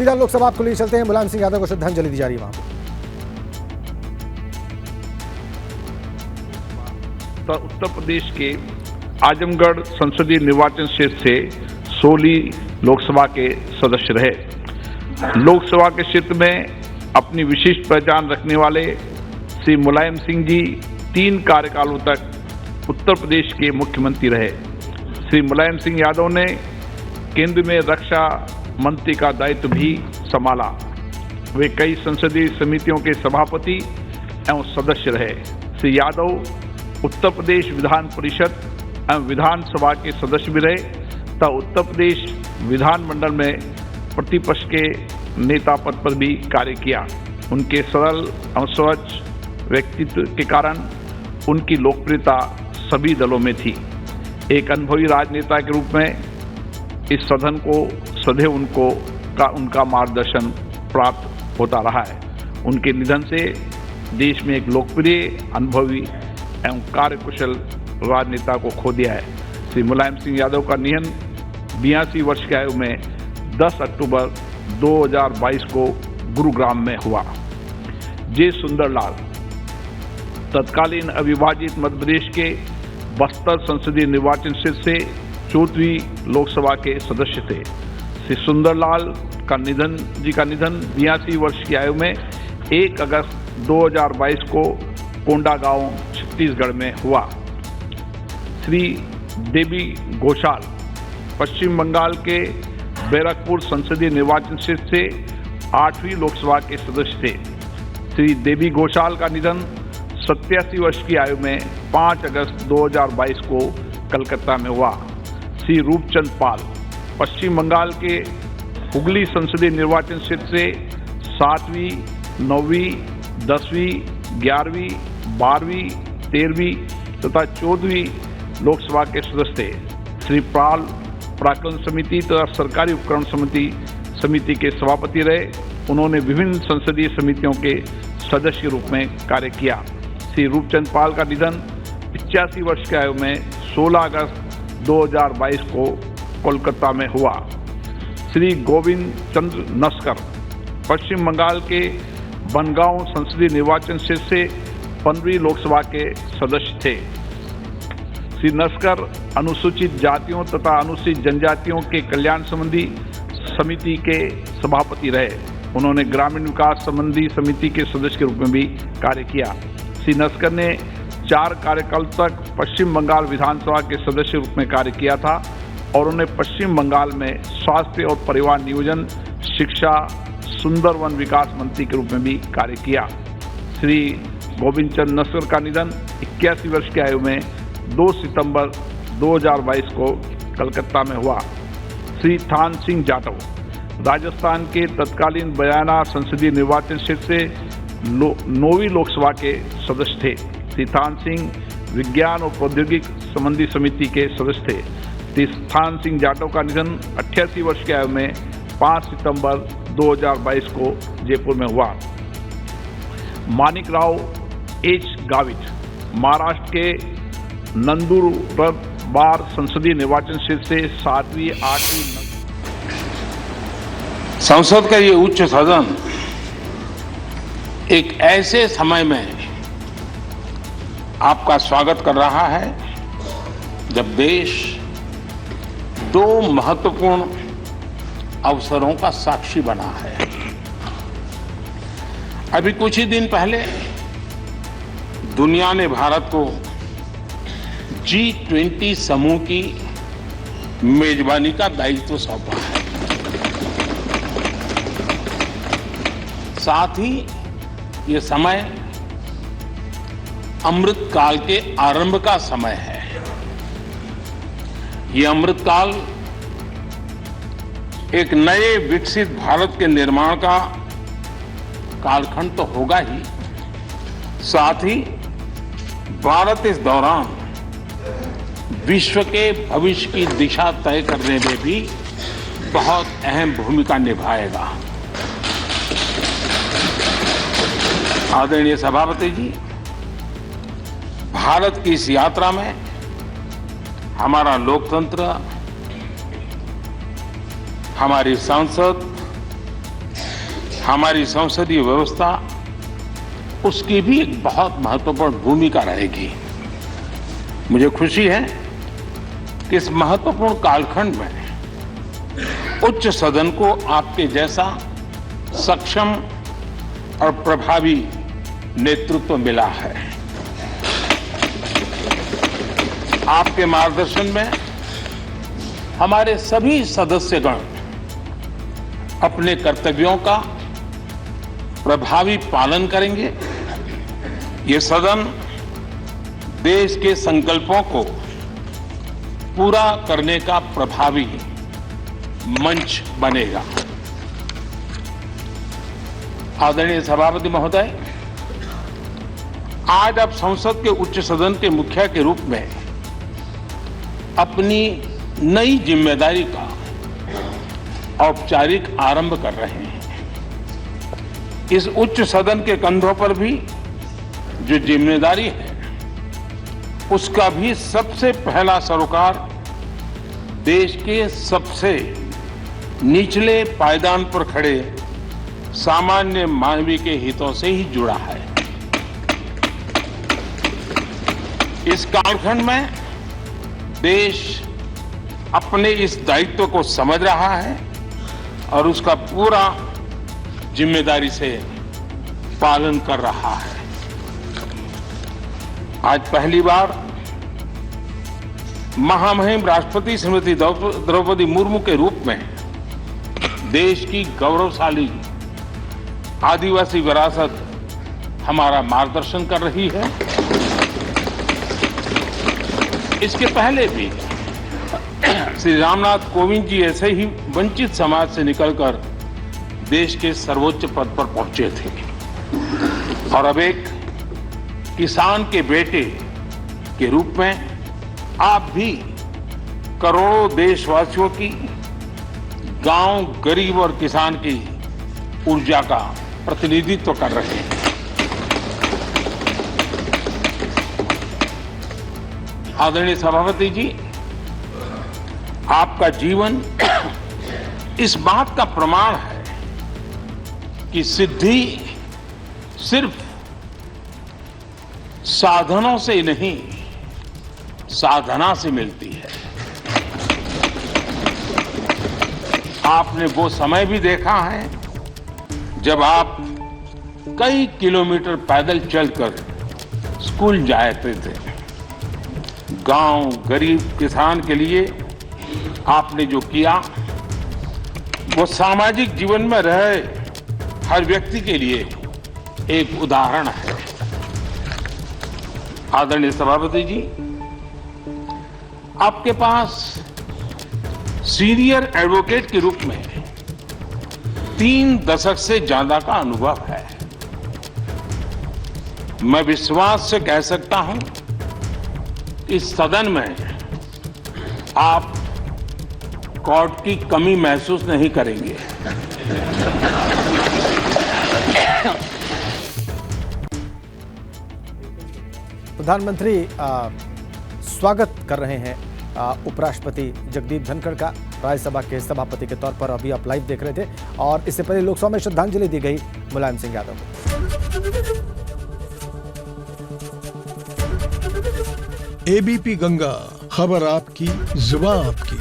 सीधा लोकसभा आपको लिए चलते हैं, मुलायम सिंह यादव को श्रद्धांजलि दी जा रही है वहां पर। उत्तर प्रदेश के आजमगढ़ संसदीय निर्वाचन क्षेत्र से सोली लोकसभा के सदस्य रहे। लोकसभा के क्षेत्र में अपनी विशिष्ट पहचान रखने वाले श्री मुलायम सिंह जी 3 कार्यकालों तक उत्तर प्रदेश के मुख्यमंत्री रहे। श्री मुलायम सिंह यादव ने केंद्र में रक्षा मंत्री का दायित्व भी संभाला। वे कई संसदीय समितियों के सभापति एवं सदस्य रहे। श्री यादव उत्तर प्रदेश विधान परिषद एवं विधानसभा के सदस्य भी रहे तथा उत्तर प्रदेश विधानमंडल में प्रतिपक्ष के नेता पद पर भी कार्य किया। उनके सरल एवं स्वच्छ व्यक्तित्व के कारण उनकी लोकप्रियता सभी दलों में थी। एक अनुभवी राजनेता के रूप में इस सदन को सदैव उनका मार्गदर्शन प्राप्त होता रहा है। उनके निधन से देश में एक लोकप्रिय, अनुभवी एवं कार्यकुशल राजनेता को खो दिया है। श्री मुलायम सिंह यादव का निधन 82 वर्ष की आयु में 10 अक्टूबर 2022 को गुरुग्राम में हुआ। जे सुंदरलाल तत्कालीन अविभाजित मध्य प्रदेश के बस्तर संसदीय निर्वाचन क्षेत्र से 4वीं लोकसभा के सदस्य थे। श्री सुंदरलाल का निधन 82 वर्ष की आयु में 1 अगस्त 2022 को कोंडागांव छत्तीसगढ़ में हुआ। श्री देबी घोषाल पश्चिम बंगाल के बैरकपुर संसदीय निर्वाचन क्षेत्र से 8वीं लोकसभा के सदस्य थे। श्री देबी घोषाल का निधन 87 वर्ष की आयु में 5 अगस्त 2022 को कलकत्ता में हुआ। श्री रूपचंद पाल पश्चिम बंगाल के हुगली संसदीय निर्वाचन क्षेत्र से 7वीं, 9वीं, 10वीं, 11वीं, 12वीं, 13वीं तथा 14वीं लोकसभा के सदस्य थे। श्री पाल प्राक्कलन समिति तथा सरकारी उपकरण समिति के सभापति रहे। उन्होंने विभिन्न संसदीय समितियों के सदस्य के रूप में कार्य किया। श्री रूपचंद पाल का निधन 85 वर्ष की आयु में 16 अगस्त 2022 को कोलकाता में हुआ। श्री गोविंद चंद्र नस्कर पश्चिम बंगाल के बनगांव संसदीय निर्वाचन क्षेत्र से 15वीं लोकसभा के सदस्य थे। श्री नस्कर अनुसूचित जातियों तथा अनुसूचित जनजातियों के कल्याण संबंधी समिति के सभापति रहे। उन्होंने ग्रामीण विकास संबंधी समिति के सदस्य के रूप में भी कार्य किया। श्री नस्कर ने 4 कार्यकाल तक पश्चिम बंगाल विधानसभा के सदस्य के रूप में कार्य किया था और उन्होंने पश्चिम बंगाल में स्वास्थ्य और परिवार नियोजन, शिक्षा, सुंदर वन विकास मंत्री के रूप में भी कार्य किया। श्री गोविंद चंद्र नस्कर का निधन 81 वर्ष की आयु में 2 सितंबर 2022 को कलकत्ता में हुआ। श्री थान सिंह जाटव राजस्थान के तत्कालीन बयाना संसदीय निर्वाचन क्षेत्र से 9वीं लोकसभा के सदस्य थे। श्री थान सिंह विज्ञान और प्रौद्योगिक संबंधी समिति के सदस्य थे। श्री थान सिंह जाटव का निधन 88 वर्ष की आयु में 5 सितंबर 2022 को जयपुर में हुआ। मानिक राव एच गावित महाराष्ट्र के नंदुरबार संसदीय निर्वाचन क्षेत्र से 7वीं, 8वीं संसद का ये उच्च सदन एक ऐसे समय में आपका स्वागत कर रहा है जब देश 2 महत्वपूर्ण अवसरों का साक्षी बना है। अभी कुछ ही दिन पहले दुनिया ने भारत को G20 समूह की मेजबानी का दायित्व सौंपा है। साथ ही ये समय अमृत काल के आरंभ का समय है। ये अमृत काल एक नए विकसित भारत के निर्माण का कालखंड तो होगा ही, साथ ही भारत इस दौरान विश्व के भविष्य की दिशा तय करने में भी बहुत अहम भूमिका निभाएगा। आदरणीय सभापति जी, भारत की इस यात्रा में हमारा लोकतंत्र, हमारी संसद हमारी संसदीय व्यवस्था उसकी भी एक बहुत महत्वपूर्ण भूमिका रहेगी। मुझे खुशी है कि इस महत्वपूर्ण कालखंड में उच्च सदन को आपके जैसा सक्षम और प्रभावी नेतृत्व मिला है। आपके मार्गदर्शन में हमारे सभी सदस्यगण अपने कर्तव्यों का प्रभावी पालन करेंगे। ये सदन देश के संकल्पों को पूरा करने का प्रभावी मंच बनेगा। आदरणीय सभापति महोदय, आज आप संसद के उच्च सदन के मुखिया के रूप में अपनी नई जिम्मेदारी का औपचारिक आरंभ कर रहे हैं। इस उच्च सदन के कंधों पर भी जो जिम्मेदारी है, उसका भी सबसे पहला सरोकार देश के सबसे निचले पायदान पर खड़े सामान्य मानवीय के हितों से ही जुड़ा है। इस कालखंड में देश अपने इस दायित्व को समझ रहा है और उसका पूरा जिम्मेदारी से पालन कर रहा है। आज पहली बार महामहिम राष्ट्रपति श्रीमती द्रौपदी मुर्मू के रूप में देश की गौरवशाली आदिवासी विरासत हमारा मार्गदर्शन कर रही है। इसके पहले भी श्री रामनाथ कोविंद जी ऐसे ही वंचित समाज से निकलकर देश के सर्वोच्च पद पर पहुंचे थे और अब एक किसान के बेटे के रूप में आप भी करोड़ों देशवासियों की, गांव, गरीब और किसान की ऊर्जा का प्रतिनिधित्व कर रहे हैं। आदरणीय सभापति जी, आपका जीवन इस बात का प्रमाण है कि सिद्धि सिर्फ साधनों से ही नहीं, साधना से मिलती है। आपने वो समय भी देखा है जब आप कई किलोमीटर पैदल चलकर स्कूल जाते थे। गांव, गरीब, किसान के लिए आपने जो किया वो सामाजिक जीवन में रहे हर व्यक्ति के लिए एक उदाहरण है। आदरणीय सभापति जी, आपके पास सीनियर एडवोकेट के रूप में 3 दशक से ज्यादा का अनुभव है। मैं विश्वास से कह सकता हूं, इस सदन में आप कोर्ट की कमी महसूस नहीं करेंगे। प्रधानमंत्री स्वागत कर रहे हैं उपराष्ट्रपति जगदीप धनखड़ का राज्यसभा के सभापति के तौर पर। अभी आप लाइव देख रहे थे और इससे पहले लोकसभा में श्रद्धांजलि दी गई मुलायम सिंह यादव को। एबीपी गंगा, खबर आपकी, जुबान आपकी।